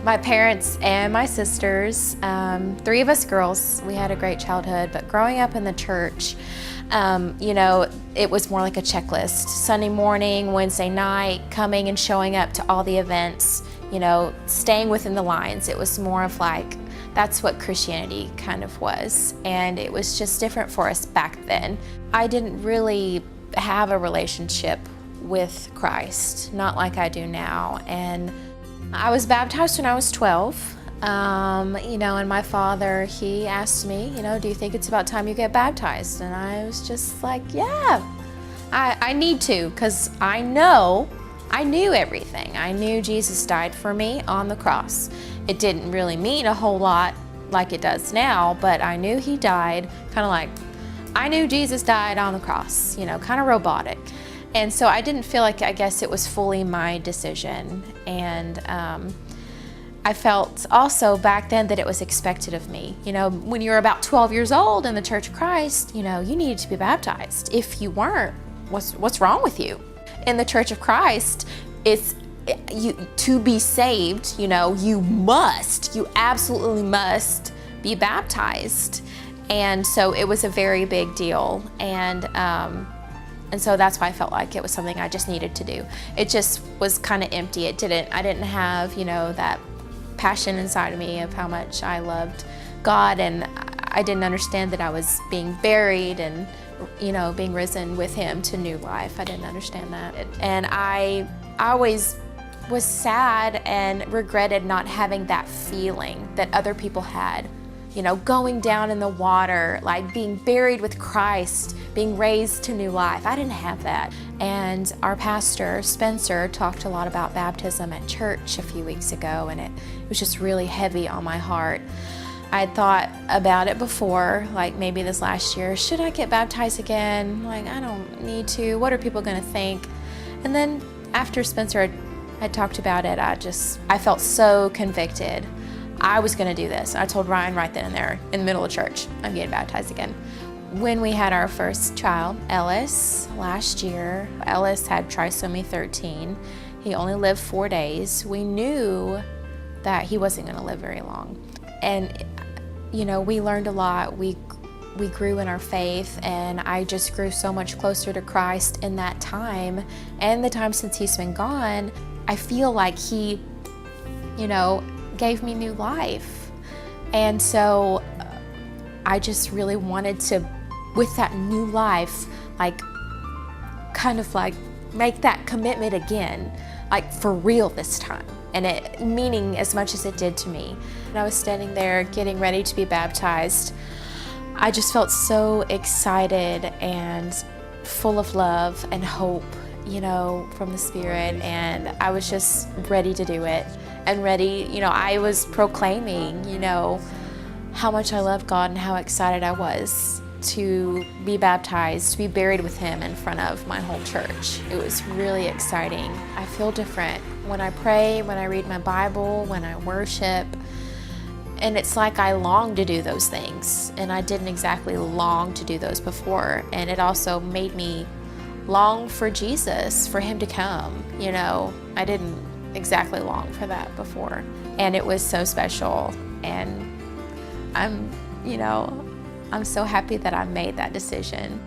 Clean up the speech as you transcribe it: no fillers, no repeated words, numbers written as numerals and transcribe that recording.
My parents and my sisters, three of us girls, we had a great childhood, but growing up in the church, it was more like a checklist. Sunday morning, Wednesday night, coming and showing up to all the events, staying within the lines. It was more of like, that's what Christianity kind of was. And it was just different for us back then. I didn't really have a relationship with Christ, not like I do now. And I was baptized when I was 12. And my father, he asked me, do you think it's about time you get baptized? And I was just like, yeah, I need to, because I knew everything. I knew Jesus died for me on the cross. It didn't really mean a whole lot like it does now, but I knew he died, kind of like, I knew Jesus died on the cross, kind of robotic. And so I didn't feel like, I guess it was fully my decision. And I felt also back then that it was expected of me. When you're about 12 years old in the Church of Christ, you needed to be baptized. If you weren't, what's wrong with you? In the Church of Christ, to be saved, you absolutely must be baptized. And so it was a very big deal. And so that's why I felt like it was something I just needed to do. It just was kind of empty. I didn't have, that passion inside of me of how much I loved God, and I didn't understand that I was being buried and, being risen with Him to new life. I didn't understand that. And I always was sad and regretted not having that feeling that other people had. Going down in the water, like being buried with Christ, being raised to new life. I didn't have that. And our pastor, Spencer, talked a lot about baptism at church a few weeks ago, and it was just really heavy on my heart. I had thought about it before, like maybe this last year, should I get baptized again? Like, I don't need to. What are people going to think? And then after Spencer had talked about it, I felt so convicted. I was going to do this. I told Ryan right then and there in the middle of church, I'm getting baptized again. When we had our first child, Ellis, last year, Ellis had trisomy 13. He only lived 4 days. We knew that he wasn't going to live very long. And, we learned a lot. We grew in our faith, and I just grew so much closer to Christ in that time. And the time since he's been gone, I feel like he, gave me new life. And so I just really wanted to, with that new life, kind of make that commitment again, for real this time. And it meaning as much as it did to me. And I was standing there getting ready to be baptized. I just felt so excited and full of love and hope, from the Spirit. And I was just ready to do it. And ready, I was proclaiming, how much I loved God and how excited I was to be baptized, to be buried with Him in front of my whole church. It was really exciting. I feel different when I pray, when I read my Bible, when I worship. And it's like I long to do those things. And I didn't exactly long to do those before. And it also made me long for Jesus, for Him to come. I didn't exactly long for that before. And it was so special. And I'm so happy that I made that decision.